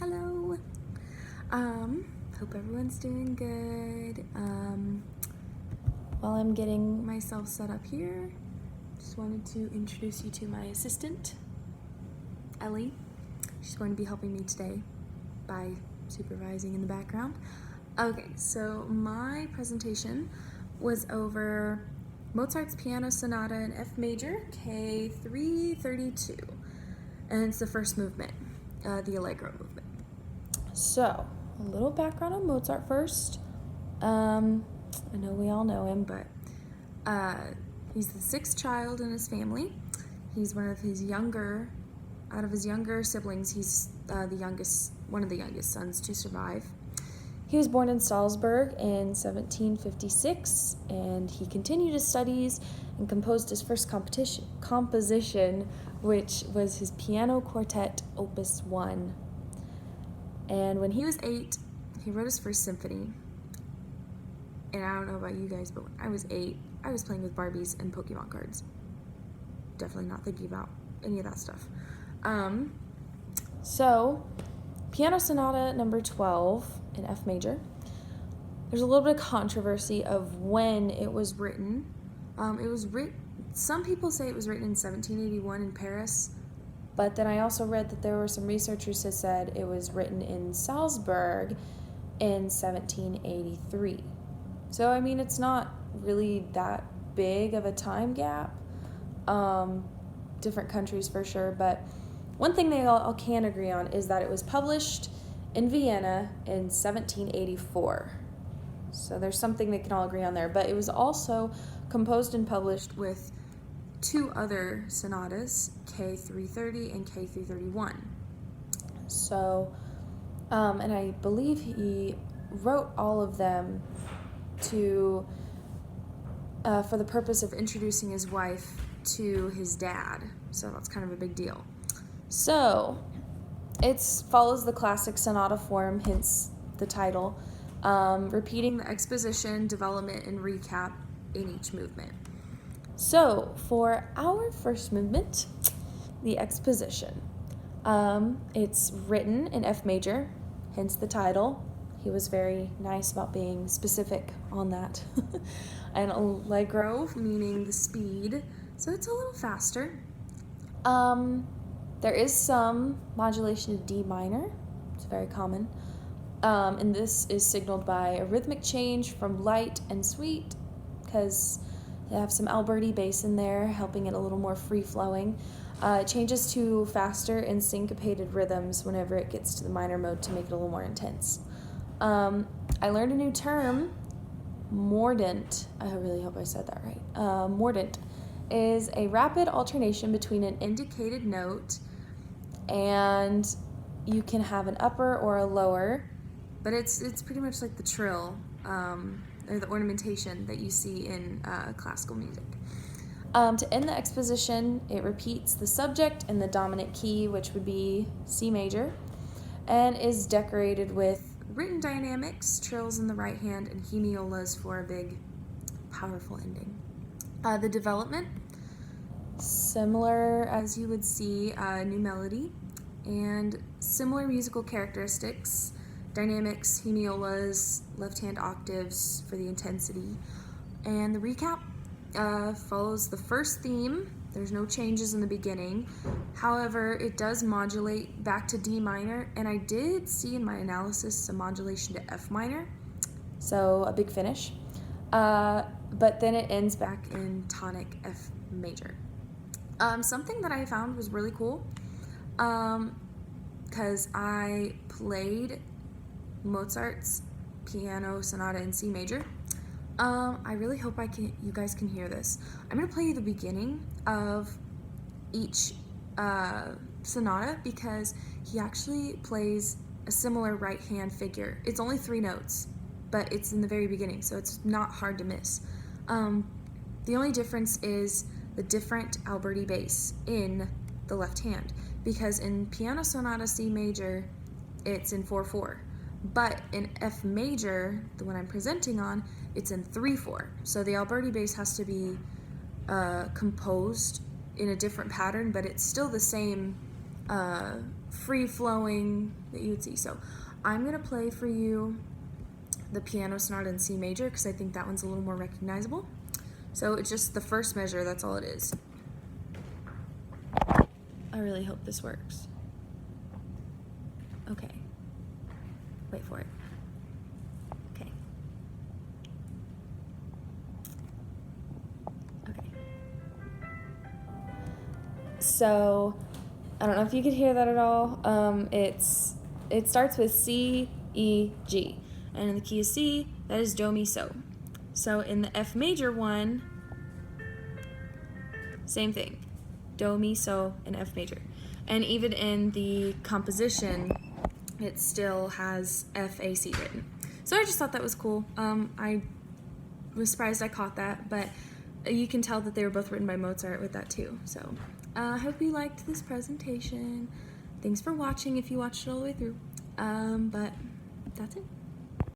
Hello. Hope everyone's doing good. While I'm getting myself set up here, just wanted to introduce you to my assistant, Ellie. She's going to be helping me today by supervising in the background. Okay, so my presentation was over Mozart's Piano Sonata in F major, K332, and it's the first movement, the Allegro movement. So, a little background on Mozart first. I know we all know him, but he's the sixth child in his family. He's one of his younger siblings, he's one of the youngest sons to survive. He was born in Salzburg in 1756, and he continued his studies and composed his first composition, which was his piano quartet, Opus 1. And when he was 8, he wrote his first symphony. And I don't know about you guys, but when I was 8, I was playing with Barbies and Pokemon cards. Definitely not thinking about any of that stuff. So, Piano Sonata number 12 in F major. There's a little bit of controversy of when it was written. Some people say it was written in 1781 in Paris, but then I also read that there were some researchers who said it was written in Salzburg in 1783. So, I mean, it's not really that big of a time gap. Different countries for sure, but one thing they all can agree on is that it was published in Vienna in 1784. So there's something they can all agree on there. But it was also composed and published with 2 other sonatas, K330 and K331. So, and I believe he wrote all of them for the purpose of introducing his wife to his dad. So that's kind of a big deal. So, it follows the classic sonata form, hence the title, repeating the exposition, development, and recap in each movement. So, for our first movement, the exposition, it's written in F major, hence the title. He was very nice about being specific on that. And allegro, meaning the speed, so it's a little faster. There is some modulation of D minor. It's very common. And this is signaled by a rhythmic change from light and sweet, because they have some Alberti bass in there, helping it a little more free-flowing. It changes to faster and syncopated rhythms whenever it gets to the minor mode to make it a little more intense. I learned a new term, mordent. I really hope I said that right. Mordent is a rapid alternation between an indicated note, and you can have an upper or a lower, but it's pretty much like the trill, or the ornamentation that you see in classical music. To end the exposition, it repeats the subject in the dominant key, which would be C major, and is decorated with written dynamics, trills in the right hand, and hemiolas for a big, powerful ending. The development, similar as you would see new melody, and similar musical characteristics, dynamics, hemiolas, left hand octaves for the intensity. And the recap follows the first theme. There's no changes in the beginning. However, it does modulate back to D minor, and I did see in my analysis some modulation to F minor, so a big finish. But then it ends back in tonic F major. Something that I found was really cool, because I played Mozart's Piano Sonata in C major. I really hope you guys can hear this. I'm going to play you the beginning of each sonata, because he actually plays a similar right hand figure. It's only 3 notes, but it's in the very beginning, so it's not hard to miss. The only difference is the different Alberti bass in the left hand, because in Piano Sonata C major, it's in 4/4. But in F major, the one I'm presenting on, it's in 3/4. So the Alberti bass has to be composed in a different pattern, but it's still the same free-flowing that you would see. So I'm gonna play for you the Piano Sonata in C major because I think that one's a little more recognizable. So it's just the first measure, that's all it is. I really hope this works. Okay. Wait for it. Okay. Okay. So, I don't know if you could hear that at all. It starts with C, E, G. And in the key of C, that is Do, Mi, So. So in the F major one, same thing. Do, Mi, So, and F major. And even in the composition, it still has F, A, C written. So I just thought that was cool. I was surprised I caught that, but you can tell that they were both written by Mozart with that too. So I hope you liked this presentation. Thanks for watching if you watched it all the way through. But that's it.